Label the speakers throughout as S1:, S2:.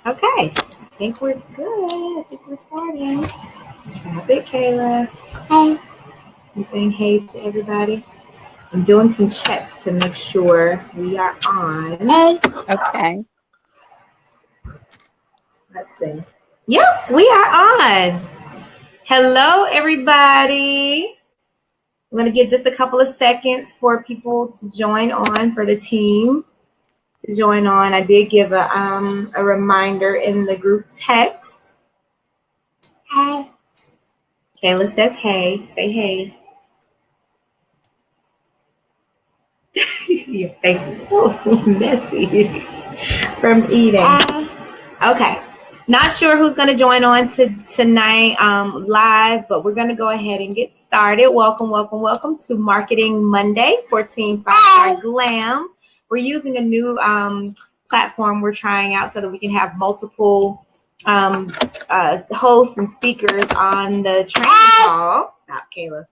S1: Okay, I think we're good. I think we're starting. Stop it, Kayla. Hey. You saying hey to everybody? I'm doing some checks to make sure we are on. Hey.
S2: Okay.
S1: Let's see. Yep, we are on. Hello, everybody. I'm going to give just a couple of seconds for people to join on, for the team to join on. I did give a reminder in the group text. Hey. Kayla says hey. Say hey. Your face is so messy from eating. Okay. Not sure who's going to join on tonight live, but we're going to go ahead and get started. Welcome, welcome, welcome to Marketing Monday for Team 5 Star Glam. We're using a new platform we're trying out so that we can have multiple hosts and speakers on the training call. Stop, Kayla.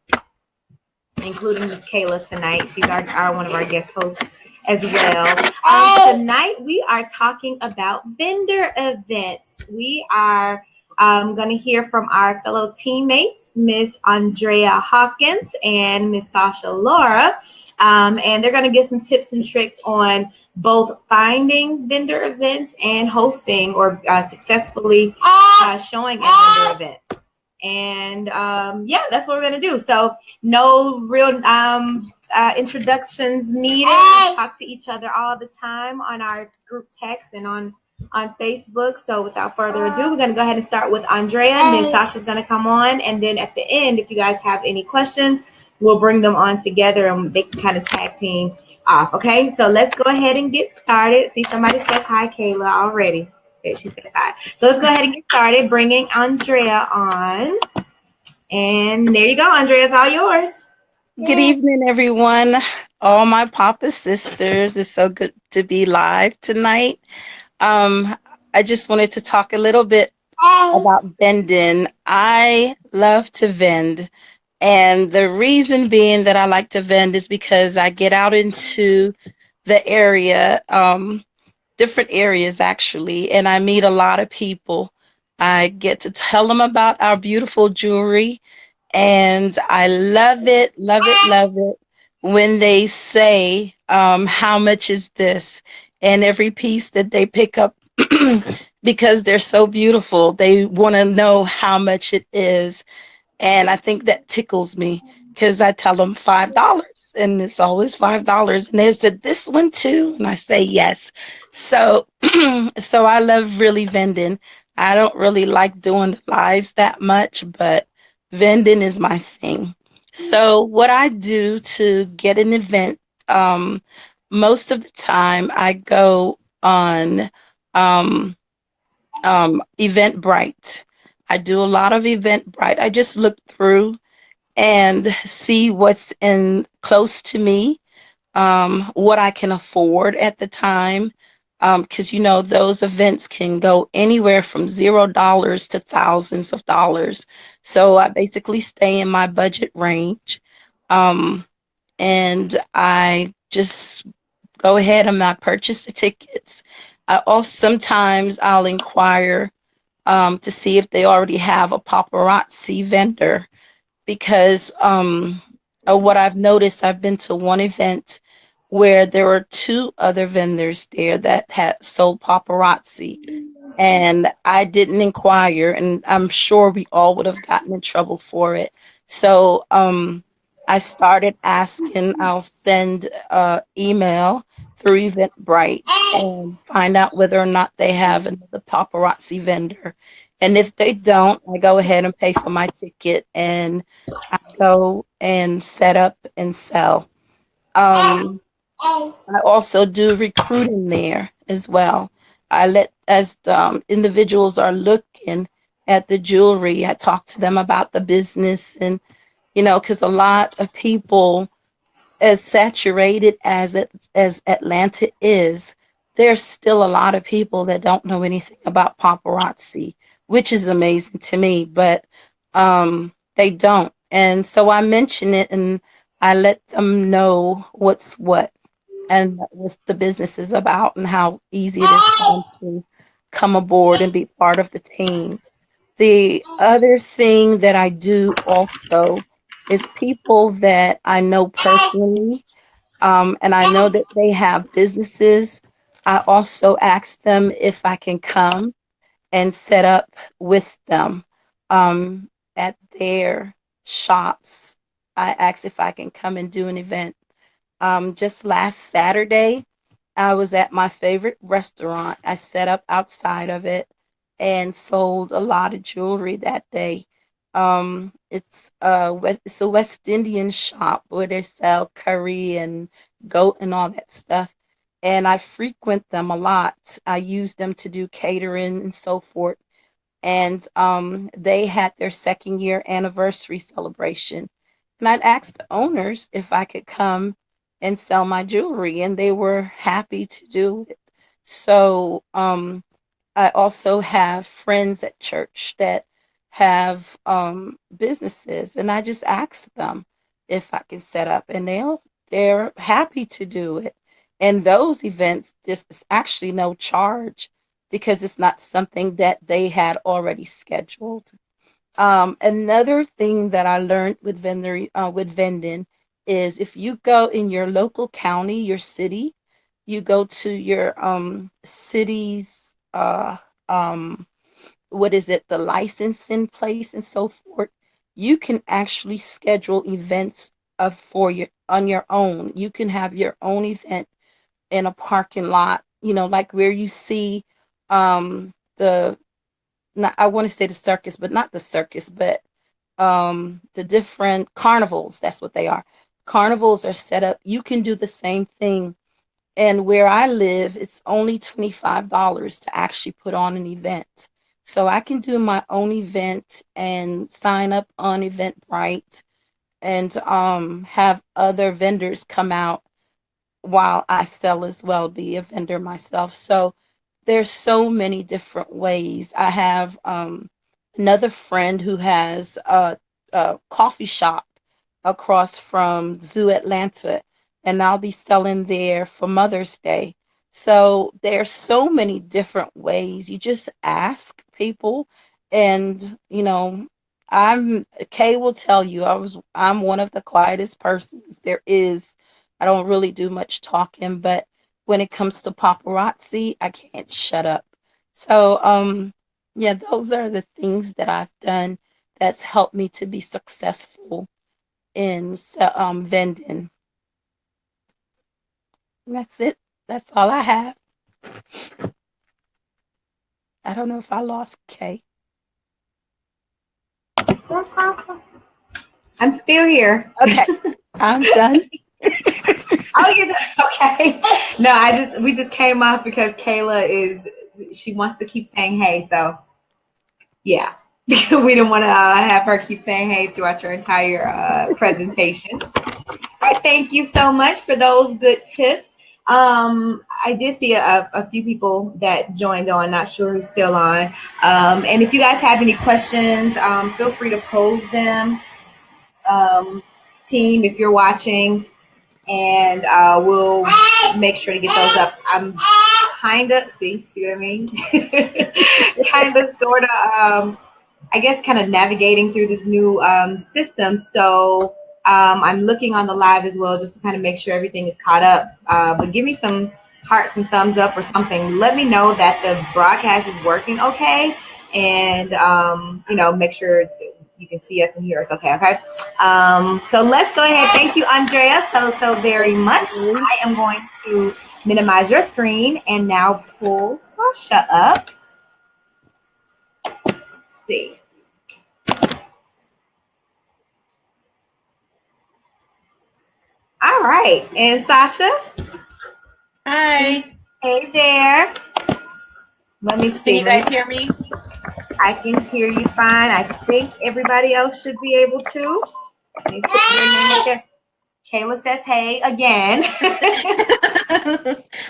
S1: Including Miss Kayla tonight. She's our one of our guest hosts as well. Tonight we are talking about vendor events. We are going to hear from our fellow teammates, Miss Andrea Hawkins and Miss Sasha Lara. And they're going to give some tips and tricks on both finding vendor events and hosting or successfully showing at vendor events. And yeah, that's what we're gonna do. So no real introductions needed. We talk to each other all the time on our group text and on Facebook. So without further ado, we're gonna go ahead and start with Andrea, and then Sasha's gonna come on, and then at the end, if you guys have any questions, we'll bring them on together and they can kind of tag team off. Okay, so let's go ahead and get started. See, somebody says hi, Kayla already. She says hi. So let's go ahead and get started bringing Andrea on. And there you go, Andrea. It's all yours.
S2: Good evening, everyone. All my Papa sisters. It's so good to be live tonight. I just wanted to talk a little bit about vending. I love to vend. And the reason being that I like to vend is because I get out into the area, different areas actually, and I meet a lot of people. I get to tell them about our beautiful jewelry, and I love it, love it, love it when they say, how much is this? And every piece that they pick up, because they're so beautiful, they want to know how much it is. And I think that tickles me because I tell them $5 and it's always $5. And they said, this one too. And I say, yes. So, so I love really vending. I don't really like doing the lives that much, but vending is my thing. So what I do to get an event, most of the time I go on, um, Eventbrite. I do a lot of Eventbrite. I just look through and see what's in close to me, what I can afford at the time. Because those events can go anywhere from $0 to thousands of dollars. So I basically stay in my budget range. Um, and I just go ahead and I purchase the tickets. I also sometimes I'll inquire to see if they already have a paparazzi vendor because of what I've noticed. I've been to one event where there were two other vendors there that had sold paparazzi, and I didn't inquire, and I'm sure we all would have gotten in trouble for it. So I started asking. I'll send email through Eventbrite and find out whether or not they have another paparazzi vendor. And if they don't, I go ahead and pay for my ticket and I go and set up and sell. I also do recruiting there as well. I let, as the individuals are looking at the jewelry, I talk to them about the business and, because a lot of people, as saturated as Atlanta is, there's still a lot of people that don't know anything about paparazzi, which is amazing to me, but they don't. And so I mention it and I let them know what's what and what the business is about and how easy it is for them to come aboard and be part of the team. The other thing that I do also is people that I know personally, and I know that they have businesses. I also ask them if I can come and set up with them um, at their shops. I ask if I can come and do an event. Just last Saturday, I was at my favorite restaurant. I set up outside of it and sold a lot of jewelry that day. It's a West Indian shop where they sell curry and goat and all that stuff. And I frequent them a lot. I use them to do catering and so forth. And they had their second year anniversary celebration. And I'd asked the owners if I could come and sell my jewelry, and they were happy to do it. So I also have friends at church that have businesses, and I just ask them if I can set up, and they're happy to do it. And those events, this is actually no charge because it's not something that they had already scheduled. Another thing that I learned with vending is if you go in your local county, your city, you go to your city's what is it, the licensing place and so forth, you can actually schedule events for your on your own. You can have your own event in a parking lot, like where you see the not, I want to say the circus, but not the circus, but the different carnivals. That's what they are. Carnivals are set up. You can do the same thing. And where I live, it's only $25 to actually put on an event. So I can do my own event and sign up on Eventbrite and have other vendors come out while I sell as well, be a vendor myself. So there's so many different ways. I have another friend who has a coffee shop across from Zoo Atlanta, and I'll be selling there for Mother's Day. So there's so many different ways. You just ask people, and I'm Kay will tell you I'm one of the quietest persons there is. I don't really do much talking, but when it comes to paparazzi, I can't shut up. So yeah, those are the things that I've done that's helped me to be successful in vending. That's it. That's all I have. I don't know if I lost Kay.
S1: I'm still here.
S2: Okay, I'm done.
S1: Oh, you're okay. No, we just came off because she wants to keep saying hey. So yeah, we didn't want to have her keep saying hey throughout your entire presentation. All right, thank you so much for those good tips. I did see a few people that joined on, not sure who's still on. And if you guys have any questions, feel free to pose them. Team, if you're watching, and we'll make sure to get those up. I'm kind of, see what I mean? Kind of, sort of, I guess, kind of navigating through this new system. So I'm looking on the live as well, just to kind of make sure everything is caught up. But give me some hearts and thumbs up or something. Let me know that the broadcast is working okay. And, make sure you can see us and hear us okay. So let's go ahead. Thank you, Andrea, so very much. I am going to minimize your screen and now pull Sasha up. Let's see. All right. And Sasha?
S3: Hi.
S1: Hey there. Let me see.
S3: Can you guys hear me?
S1: I can hear you fine. I think everybody else should be able to. Let me put your name up there. Kayla says hey again.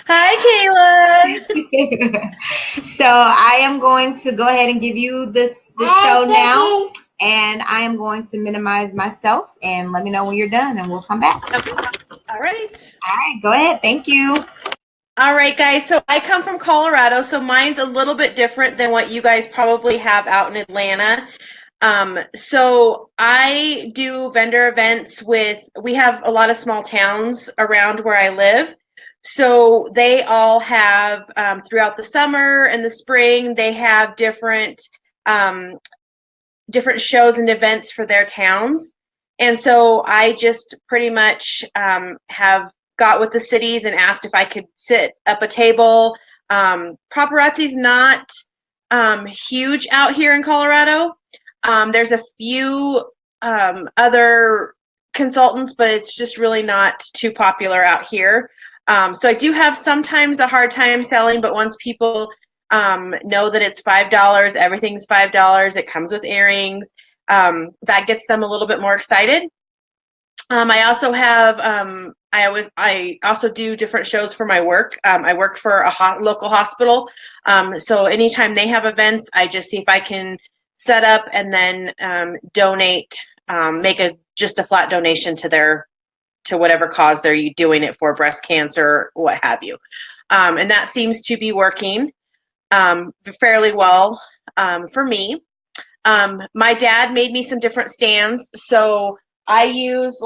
S3: Hi,
S1: Kayla. So I am going to go ahead and give you this show now. And I am going to minimize myself, and let me know when you're done and we'll come back.
S3: Okay. All right.
S1: All right, go ahead. Thank you.
S3: All right, guys. So I come from Colorado, so mine's a little bit different than what you guys probably have out in Atlanta. So I do vendor events we have a lot of small towns around where I live. So they all have, throughout the summer and the spring, they have um, different shows and events for their towns. And so I just pretty much have got with the cities and asked if I could sit up a table. Paparazzi's not huge out here in Colorado. There's a few other consultants, but it's just really not too popular out here. So I do have sometimes a hard time selling, but once people know that it's $5, everything's $5, it comes with earrings, that gets them a little bit more excited. I also have I also do different shows for my work. I work for a local hospital, so anytime they have events, I just see if I can set up and then donate, make just a flat donation to whatever cause they're doing it for, breast cancer, what have you. And that seems to be working fairly well for me. My dad made me some different stands, so I use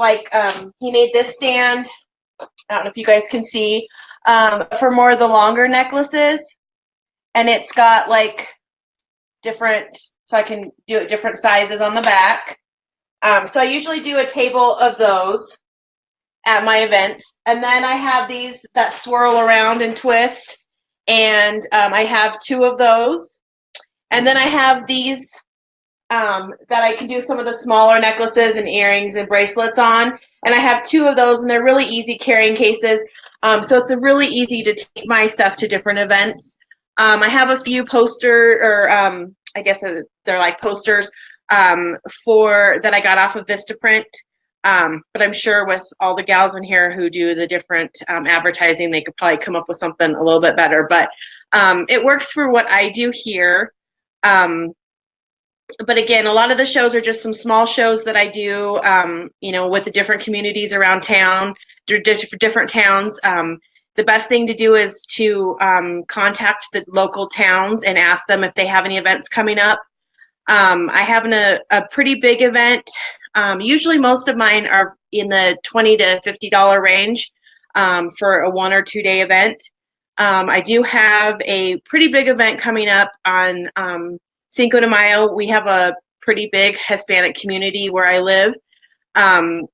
S3: he made this stand. I don't know if you guys can see, for more of the longer necklaces, and it's got different, so I can do it different sizes on the back. So I usually do a table of those at my events, and then I have these that swirl around and twist, and I have two of those, and then I have these that I can do some of the smaller necklaces and earrings and bracelets on. And I have two of those, and they're really easy carrying cases. So it's really easy to take my stuff to different events. I have a few I guess they're like posters for that I got off of Vistaprint. But I'm sure with all the gals in here who do the different advertising, they could probably come up with something a little bit better. But it works for what I do here. But again, a lot of the shows are just some small shows that I do, with the different communities around town, different towns. The best thing to do is to contact the local towns and ask them if they have any events coming up. I have a pretty big event. Usually most of mine are in the $20 to $50 range for a 1 or 2 day event. I do have a pretty big event coming up on Cinco de Mayo. We have a pretty big Hispanic community where I live, and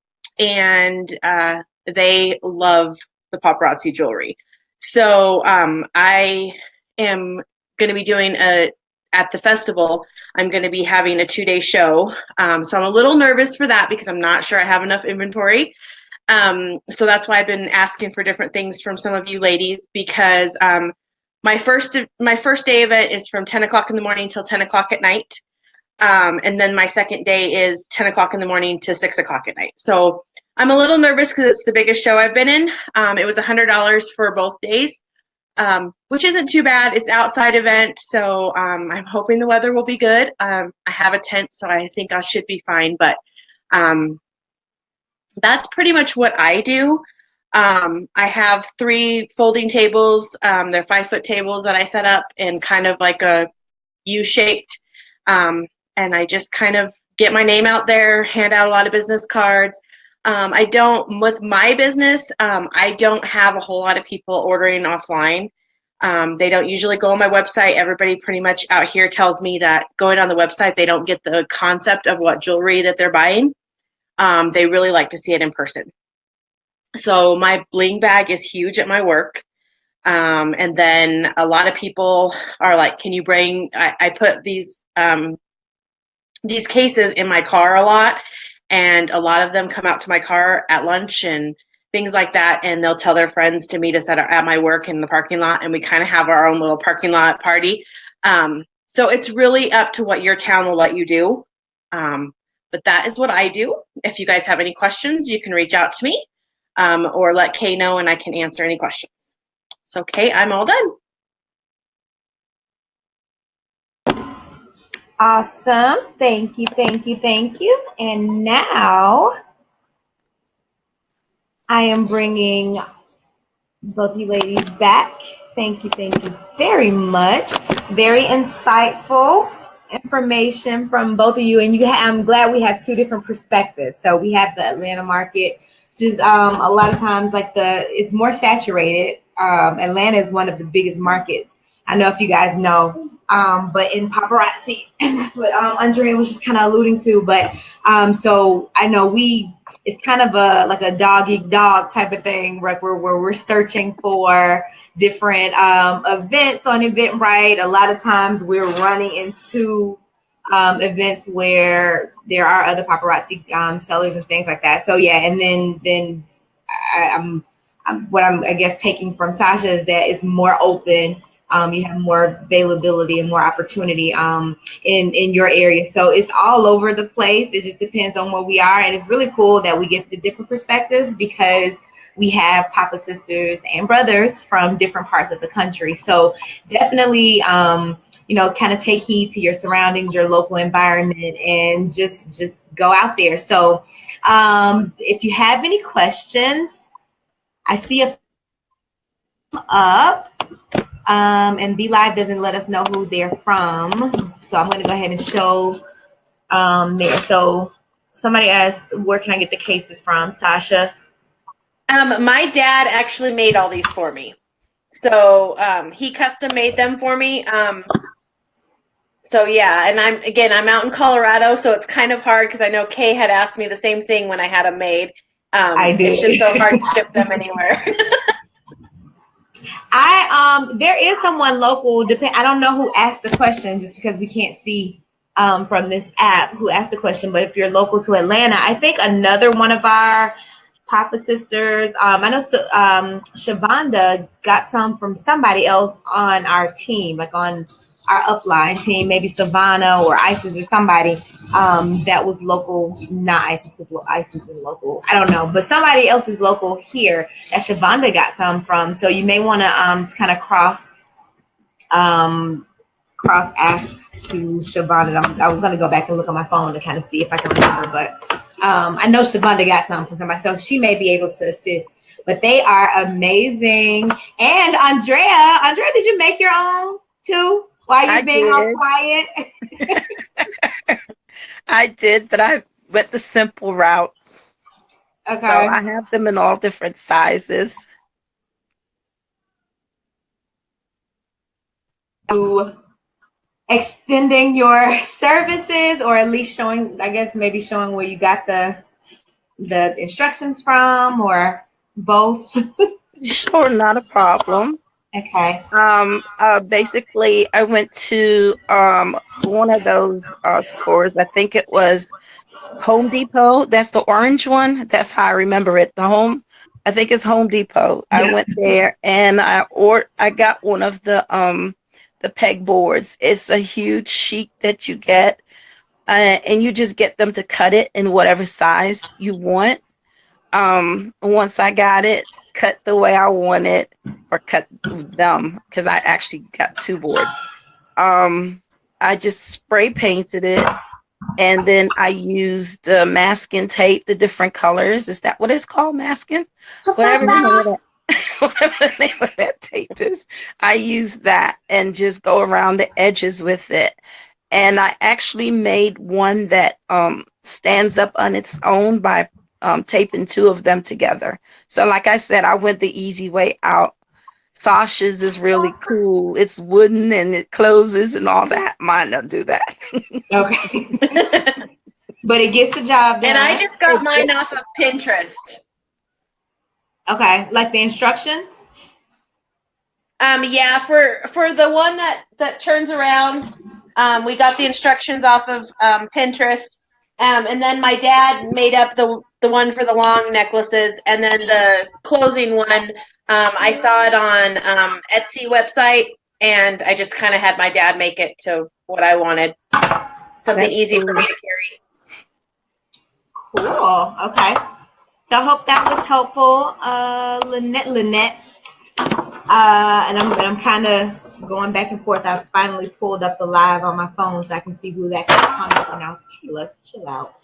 S3: they love the paparazzi jewelry. So I am going to be doing at the festival, I'm going to be having a 2-day show. So I'm a little nervous for that because I'm not sure I have enough inventory. So that's why I've been asking for different things from some of you ladies, because my first day event is from 10 o'clock in the morning till 10 o'clock at night. And then my second day is 10 o'clock in the morning to 6 o'clock at night. So I'm a little nervous because it's the biggest show I've been in. It was $100 for both days, which isn't too bad. It's outside event, so I'm hoping the weather will be good. I have a tent, so I think I should be fine. But that's pretty much what I do. I have 3 folding tables. They're 5-foot tables that I set up in kind of like a U-shaped. And I just kind of get my name out there, hand out a lot of business cards. With my business, I don't have a whole lot of people ordering offline. They don't usually go on my website. Everybody pretty much out here tells me that going on the website, they don't get the concept of what jewelry that they're buying. They really like to see it in person. So my bling bag is huge at my work. And then a lot of people are like, can you bring, I put these cases in my car a lot, and a lot of them come out to my car at lunch and things like that, and they'll tell their friends to meet us at my work in the parking lot, and we kind of have our own little parking lot party. So it's really up to what your town will let you do. But that is what I do. If you guys have any questions, you can reach out to me, or let Kay know, and I can answer any questions. So Kay, I'm all done.
S1: Awesome. Thank you, thank you, thank you. And now I am bringing both you ladies back. Thank you very much. Very insightful information from both of you, and I'm glad we have two different perspectives. So we have the Atlanta market, just a lot of times like it's more saturated. Atlanta is one of the biggest markets. I know if you guys know, but in paparazzi, and that's what Andrea was just kind of alluding to. But so I know it's kind of like a dog eat dog type of thing, right? Where we're searching for different events on Eventbrite. A lot of times we're running into events where there are other paparazzi sellers and things like that. So yeah, and then what I'm I guess taking from Sasha is that it's more open. You have more availability and more opportunity in your area. So it's all over the place. It just depends on where we are. And it's really cool that we get the different perspectives because we have Papa sisters and brothers from different parts of the country. So definitely, kind of take heed to your surroundings, your local environment, and just go out there. So if you have any questions, I see a up. And Be Live doesn't let us know who they're from. So I'm going to go ahead and show there. So somebody asked, where can I get the cases from, Sasha?
S3: My dad actually made all these for me. So he custom made them for me. So yeah, and I'm out in Colorado, so it's kind of hard because I know Kay had asked me the same thing when I had them made.
S1: I did.
S3: It's just so hard to ship them anywhere.
S1: There is someone local. I don't know who asked the question, just because we can't see from this app who asked the question. But if you're local to Atlanta, I think another one of our Papa sisters. I know Shavonda got some from somebody else on our team, like on our upline team, maybe Savannah or Isis or somebody that was local. Not Isis, because Isis is local. I don't know, but somebody else is local here that Shavonda got some from. So you may want to just kind of cross ask to Shavonda. I was going to go back and look on my phone to kind of see if I can remember, but I know Shavonda got some from somebody, so she may be able to assist. But they are amazing. And Andrea, did you make your own too? Why you being all quiet?
S2: I did, but I went the simple route.
S1: Okay.
S2: So I have them in all different sizes.
S1: Extending your services, or at least showing, I guess maybe showing where you got the instructions from, or both?
S2: Sure, not a problem.
S1: Okay.
S2: Basically, I went to one of those stores. I think it was Home Depot. That's the orange one. That's how I remember it. I think it's Home Depot. Yeah. I went there and I got one of the pegboards. It's a huge sheet that you get, and you just get them to cut it in whatever size you want. Once I got it cut the way I want it, or cut them, because I actually got two boards. I just spray painted it, and then I used the masking tape, the different colors. Is that what it's called? Masking? Whatever the name of that tape is. I used that and just go around the edges with it. And I actually made one that stands up on its own by taping two of them together. So like I said, I went the easy way out. Sasha's is really cool. It's wooden and it closes and all that. Mine don't do that.
S1: Okay. But it gets the job done.
S3: And I just got mine off of Pinterest.
S1: Okay, like the instructions?
S3: Yeah, for the one that turns around, we got the instructions off of Pinterest. And then my dad made up the one for the long necklaces, and then the closing one, I saw it on Etsy website, and I just kind of had my dad make it to what I wanted. Something easy for me to carry.
S1: Cool. Okay. So I hope that was helpful, Lynette. And I'm kind of going back and forth. I finally pulled up the live on my phone so I can see who that comments now. Kayla, chill out.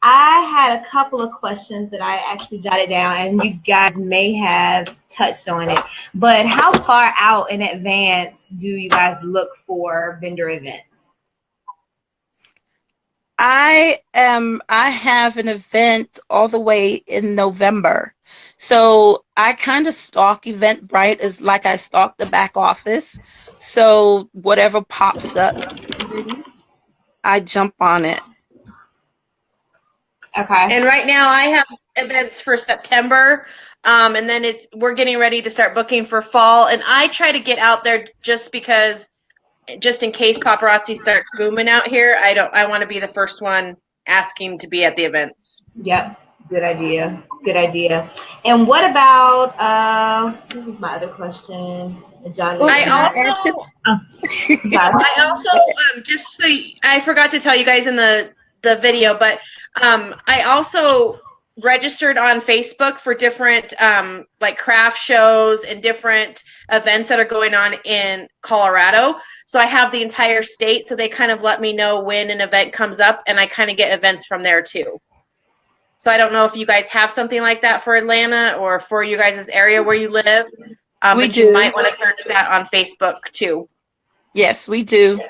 S1: I had a couple of questions that I actually jotted down, and you guys may have touched on it. But how far out in advance do you guys look for vendor events?
S2: I have an event all the way in November. So I kind of stalk Eventbrite as like I stalk the back office. So whatever pops up, I jump on it.
S1: Okay.
S3: And right now I have events for September. And then we're getting ready to start booking for fall. And I try to get out there just in case paparazzi starts booming out here. I want to be the first one asking to be at the events.
S1: Yep. Good idea. Good idea. And what about what was my other question?
S3: I forgot to tell you guys in the video, but I also registered on Facebook for different like craft shows and different events that are going on in Colorado. So I have the entire state, so they kind of let me know when an event comes up, and I kind of get events from there too. So I don't know if you guys have something like that for Atlanta or for you guys' area where you live.
S2: We
S3: but
S2: do.
S3: You might want to search that on Facebook too.
S2: Yes, we do.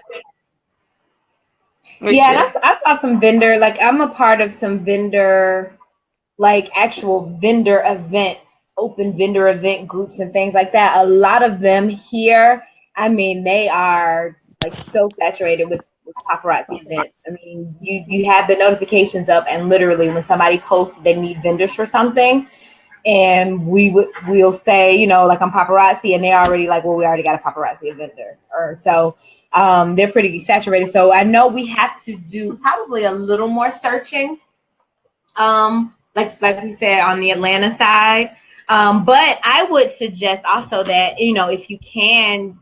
S1: I saw some vendor, like I'm a part of some vendor, like actual vendor event, open vendor event groups and things like that. A lot of them here, I mean, they are like so saturated with paparazzi events. I mean, you have the notifications up, and literally when somebody posts they need vendors for something, and we'll say, you know, like I'm paparazzi, and they're already like, well, we already got a paparazzi vendor, or so. They're pretty saturated. So I know we have to do probably a little more searching. Like we said on the Atlanta side. But I would suggest also that, you know, if you can,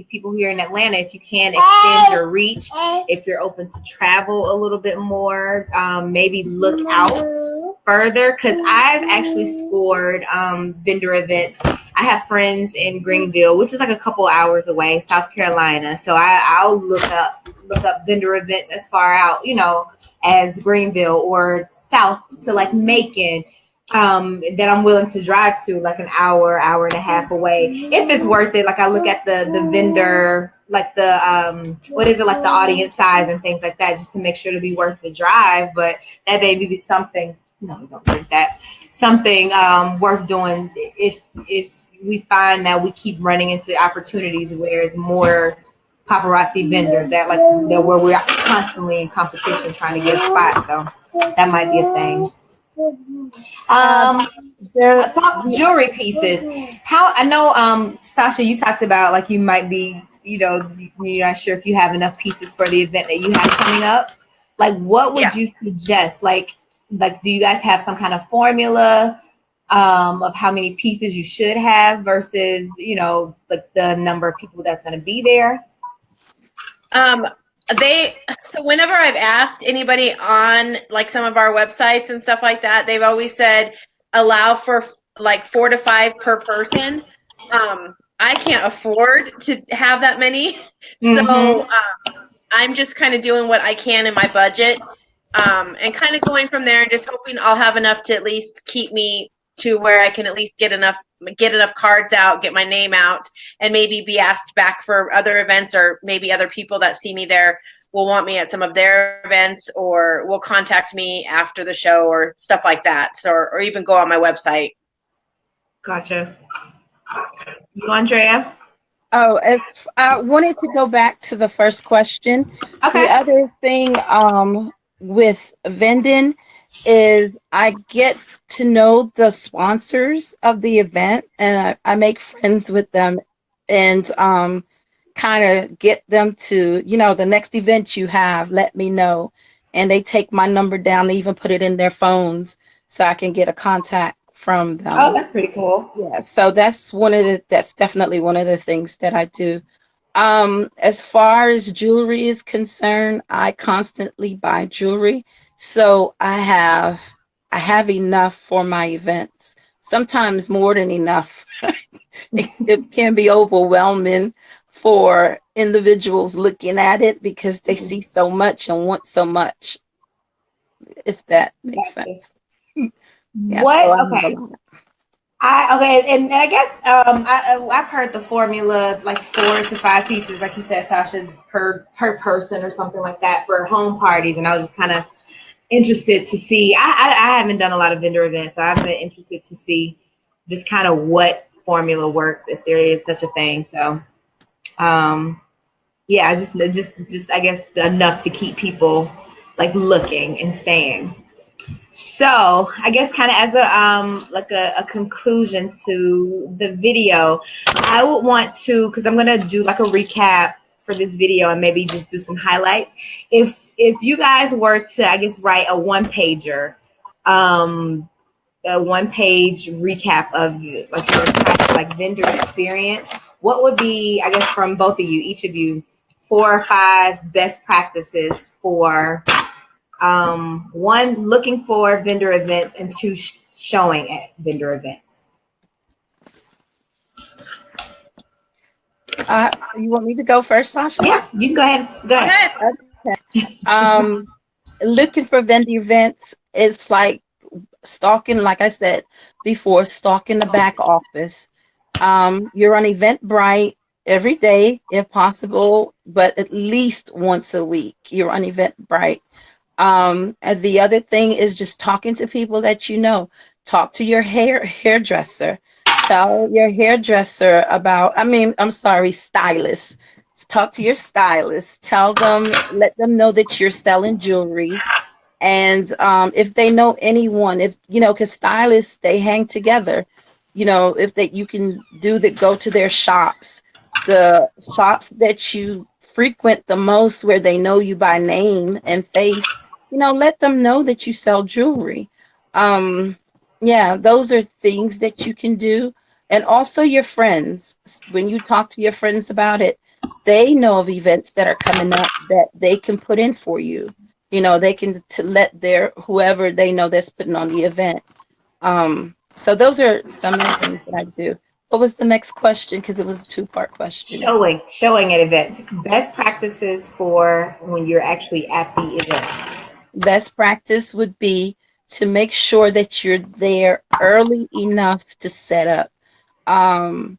S1: people here in Atlanta, if you can extend your reach, if you're open to travel a little bit more, maybe look out further, because I've actually scored vendor events. I have friends in Greenville, which is like a couple hours away, South Carolina. So I'll look up vendor events as far out, you know, as Greenville or south to like Macon, that I'm willing to drive to, like an hour and a half away, if it's worth it. Like I look at the vendor, like the what is it, like the audience size and things like that, just to make sure to be worth the drive. But that may be something, no, don't think that, something worth doing if we find that we keep running into opportunities where it's more paparazzi vendors that like that where we're constantly in competition trying to get a spot. So that might be a thing. About jewelry pieces. How I know, Sasha, you talked about like you might be, you know, you're not sure if you have enough pieces for the event that you have coming up. Like, what would you suggest? Like, do you guys have some kind of formula of how many pieces you should have versus, you know, like the number of people that's going to be there?
S3: So whenever I've asked anybody on like some of our websites and stuff like that, they've always said allow for like 4 to 5 per person. I can't afford to have that many. So I'm just kind of doing what I can in my budget, and kind of going from there and just hoping I'll have enough to at least keep me to where I can at least get enough cards out, get my name out, and maybe be asked back for other events, or maybe other people that see me there will want me at some of their events, or will contact me after the show or stuff like that. So, or even go on my website.
S1: Gotcha. You, Andrea?
S2: Oh, as I wanted to go back to the first question.
S1: Okay.
S2: The other thing with vending is I get to know the sponsors of the event, and I make friends with them, and kind of get them to, you know, the next event you have, let me know. And they take my number down, they even put it in their phones so I can get a contact from them.
S1: Oh, that's pretty cool.
S2: Yeah, so that's definitely one of the things that I do. As far as jewelry is concerned, I constantly buy jewelry. So I have enough for my events. Sometimes more than enough. It can be overwhelming for individuals looking at it because they see so much and want so much. if that makes
S1: Gotcha.
S2: sense. Yeah,
S1: What?
S2: so I have a
S1: Okay.
S2: lot.
S1: And I guess I've heard the formula like 4 to 5 pieces, like you said, Sasha, per person or something like that for home parties. And I was just kind of interested to see. I haven't done a lot of vendor events, so I've been interested to see just kind of what formula works if there is such a thing. So, yeah, just I guess enough to keep people like looking and staying. So I guess kind of as a conclusion to the video, I would want to, because I'm gonna do like a recap for this video and maybe just do some highlights. If you guys were to, I guess, write a one pager, a 1 page recap of like your entire like vendor experience, what would be, I guess, from both of you, each of you, 4 or 5 best practices for one, looking for vendor events, and two, showing at vendor events.
S2: You want me to go first, Sasha?
S1: Yeah, you can go ahead. Go ahead.
S2: Okay. Looking for vendor events, it's like stalking, like I said before, stalking the back office. You're on Eventbrite every day, if possible, but at least once a week. You're on Eventbrite. And the other thing is just talking to people that you know. Talk to your hairdresser. Tell your hairdresser about, I'm sorry, stylist. Talk to your stylist. Tell them, let them know that you're selling jewelry. And if they know anyone, if you know, because stylists, they hang together. You know, if they you can do that, go to their shops, the shops that you frequent the most, where they know you by name and face. You know, let them know that you sell jewelry. Um, yeah, those are things that you can do. And also your friends, when you talk to your friends about it, they know of events that are coming up that they can put in for you. You know, they can to let their whoever they know that's putting on the event. So those are some of the things that I do. What was the next question? Because it was a two-part question.
S1: Showing at events. Best practices for when you're actually at the event.
S2: Best practice would be to make sure that you're there early enough to set up. Um,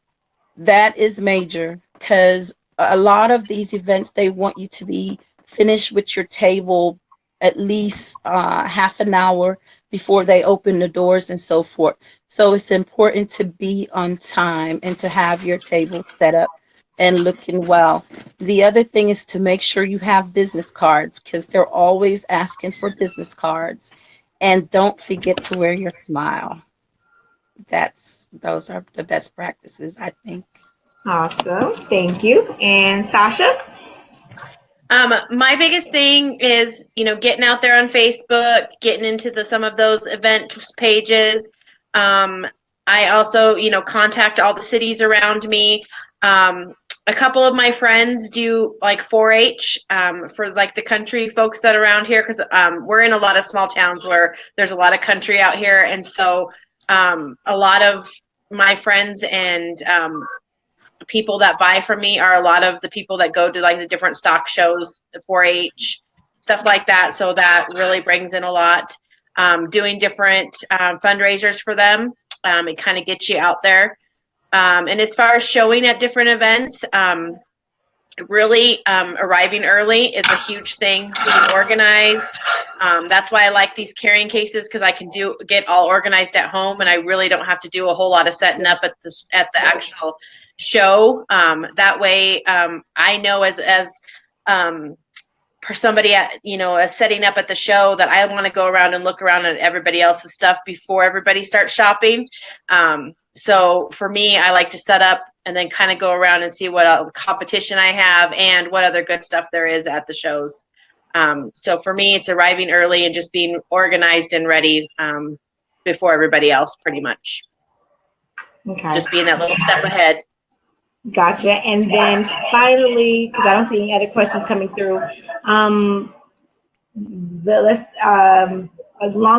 S2: that is major because a lot of these events, they want you to be finished with your table at least half an hour before they open the doors and so forth. So it's important to be on time and to have your table set up and looking well. The other thing is to make sure you have business cards because they're always asking for business cards. And don't forget to wear your smile. Those are the best practices, I think.
S1: Awesome. Thank you. And Sasha?
S3: My biggest thing is, getting out there on Facebook, getting into some of those event pages. I also, contact all the cities around me. A couple of my friends do like 4-H for like the country folks that are around here because we're in a lot of small towns where there's a lot of country out here, and so a lot of my friends and people that buy from me are a lot of the people that go to like the different stock shows, the 4-H, stuff like that. So that really brings in a lot. Doing different fundraisers for them, it kind of gets you out there. And as far as showing at different events, really arriving early is a huge thing. Being organized. That's why I like these carrying cases because I can get all organized at home, and I really don't have to do a whole lot of setting up at the actual show. That way, I know as for somebody setting up at the show that I want to go around and look around at everybody else's stuff before everybody starts shopping. So for me, I like to set up and then kind of go around and see what competition I have and what other good stuff there is at the shows. So for me, it's arriving early and just being organized and ready before everybody else, pretty much.
S1: Okay.
S3: Just being that little step ahead.
S1: Gotcha. And then finally, because I don't see any other questions coming through, along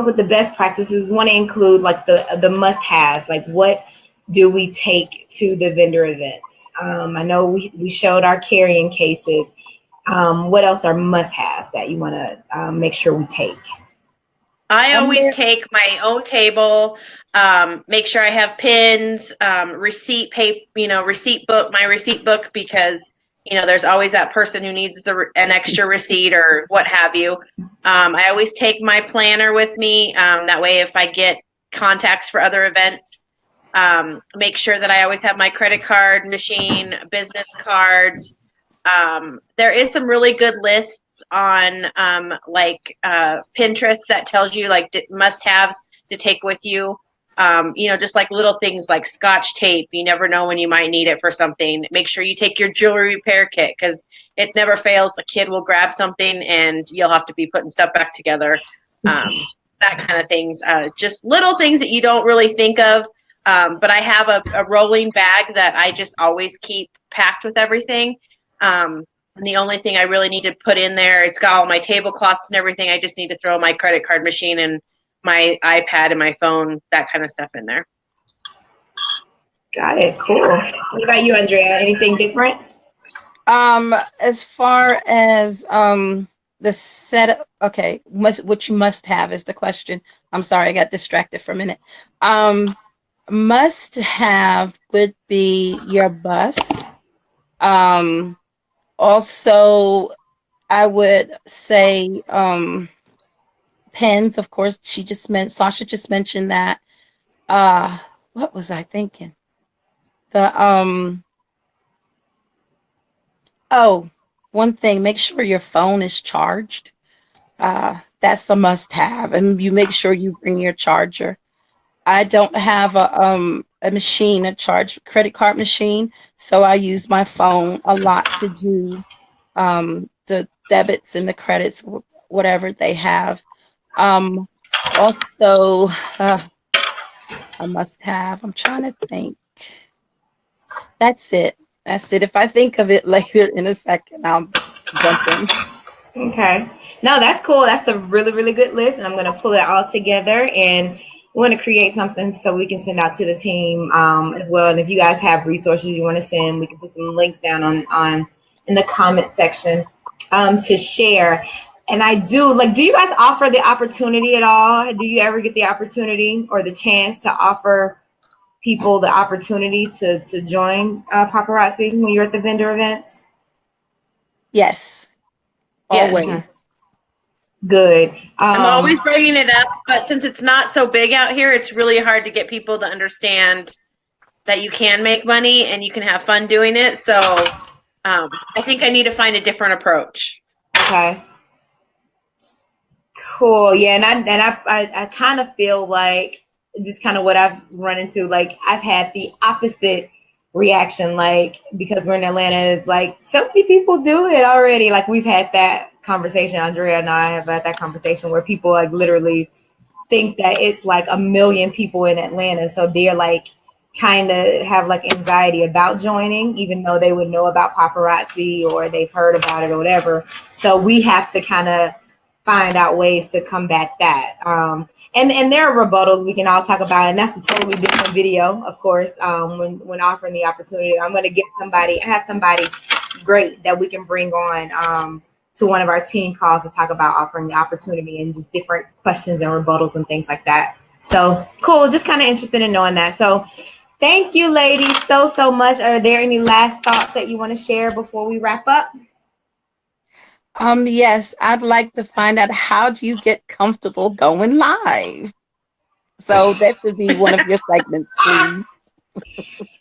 S1: with the best practices, want to include like the must-haves. Like, what do we take to the vendor events? I know we showed our carrying cases. What else are must-haves that you want to make sure we take?
S3: I
S2: I'm
S3: always
S2: there.
S3: take my own table, make sure I have pins, receipt paper, receipt book, my receipt book, because, there's always that person who needs an extra receipt or what have you. I always take my planner with me. That way, if I get contacts for other events, make sure that I always have my credit card machine, business cards. There is some really good lists on Pinterest that tells you like must-haves to take with you. Just like little things like Scotch tape. You never know when you might need it for something. Make sure you take your jewelry repair kit because it never fails. A kid will grab something and you'll have to be putting stuff back together. That kind of things. Just little things that you don't really think of. But I have a rolling bag that I just always keep packed with everything. And the only thing I really need to put in there, it's got all my tablecloths and everything. I just need to throw my credit card machine and my iPad and my phone, that kind of stuff in there.
S1: Got it. Cool. What about you, Andrea? Anything different?
S2: As far as the setup, okay, what you must have is the question. I'm sorry, I got distracted for a minute. Must have would be your bus. Also, I would say pens, of course. Sasha just mentioned that. What was I thinking? One thing, make sure your phone is charged. That's a must have. And you make sure you bring your charger. I don't have a machine, a credit card machine, so I use my phone a lot to do the debits and the credits, whatever they have. Also, a must have. I'm trying to think. That's it. If I think of it later in a second, I'll jump in.
S1: Okay. No, that's cool. That's a really, really good list. And I'm going to pull it all together and want to create something so we can send out to the team as well. And if you guys have resources you want to send, we can put some links down on in the comment section to share. And do you guys offer the opportunity at all? Do you ever get the opportunity or the chance to offer people the opportunity to join Paparazzi when you're at the vendor events?
S2: Yes. Always.
S3: Yes.
S1: Good.
S3: I'm always bringing it up, but since it's not so big out here, it's really hard to get people to understand that you can make money and you can have fun doing it. So I think I need to find a different approach.
S1: Okay. Cool. Yeah, and I kind of feel like just kind of what I've run into. Like I've had the opposite reaction. Like because we're in Atlanta, it's like so many people do it already. Like we've had that conversation. Andrea and I have had that conversation where people like literally think that it's like a million people in Atlanta, so they're like kind of have like anxiety about joining, even though they would know about Paparazzi or they've heard about it or whatever. So we have to kind of find out ways to combat that. And there are rebuttals we can all talk about, and that's a totally different video, of course. When offering the opportunity, I'm going to get I have somebody great that we can bring on to one of our team calls to talk about offering the opportunity and just different questions and rebuttals and things like that. So cool. Just kind of interested in knowing that. So thank you, ladies, so much. Are there any last thoughts that you want to share before we wrap up?
S2: Yes, I'd like to find out, how do you get comfortable going live? So that would be one of your segments, please.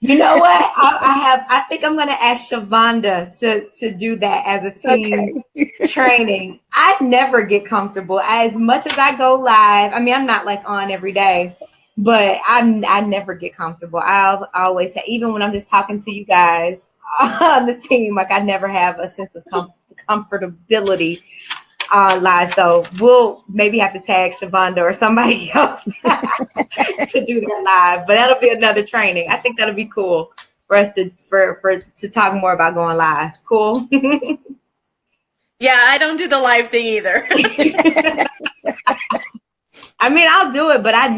S1: You know what? I think I'm gonna ask Shavonda to do that as a team training. I never get comfortable. As much as I go live, I mean, I'm not like on every day, but I never get comfortable. I'll always have, even when I'm just talking to you guys on the team, like I never have a sense of comfortability live. So we'll maybe have to tag Shavonda or somebody else to do that live, but that'll be another training. I think that'll be cool for us to talk more about going live. Cool.
S3: Yeah, I don't do the live thing either.
S1: I mean, I'll do it, but I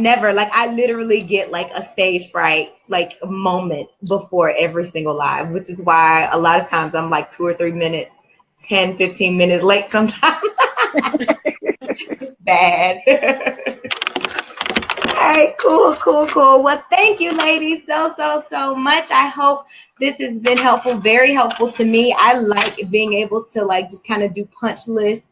S1: literally get like a stage fright, like a moment before every single live, which is why a lot of times I'm like 2 or 3 minutes, 10, 15 minutes late sometimes. Bad. All right, cool. Well, thank you, ladies, so much. I hope this has been helpful, very helpful to me. I like being able to like just kind of do punch lists,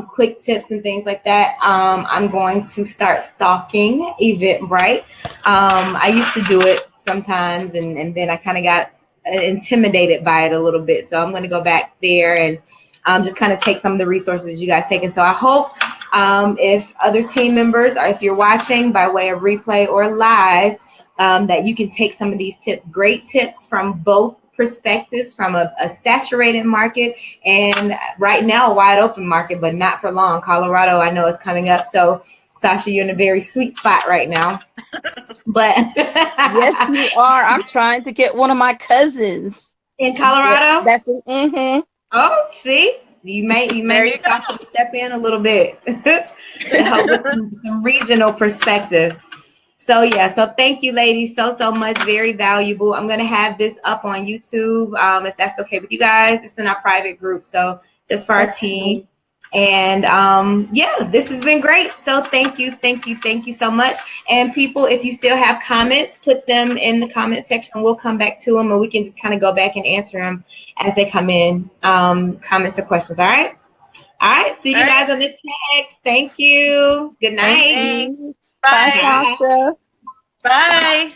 S1: quick tips and things like that. I'm going to start stalking Eventbrite. I used to do it sometimes, and then I kind of got intimidated by it a little bit. So I'm going to go back there and just kind of take some of the resources you guys taken. So I hope if other team members, or if you're watching by way of replay or live, that you can take some of these tips, great tips from both perspectives, from a saturated market and right now a wide open market, but not for long. Colorado, I know, is coming up. So Sasha, you're in a very sweet spot right now. But
S2: yes, you are. I'm trying to get one of my cousins
S1: in Colorado.
S2: That's it. Mm-hmm.
S1: Oh, see, you may need Sasha to step in a little bit to help with some regional perspective. So yeah, so thank you, ladies, so much. Very valuable. I'm gonna have this up on YouTube, if that's okay with you guys. It's in our private group, so just for our team. And yeah, this has been great. So thank you so much. And people, if you still have comments, put them in the comment section. We'll come back to them, and we can just kind of go back and answer them as they come in. Comments or questions. All right. See you guys on this text. Thank you. Good night.
S3: Bye.
S2: Bye, Sasha.
S3: Bye.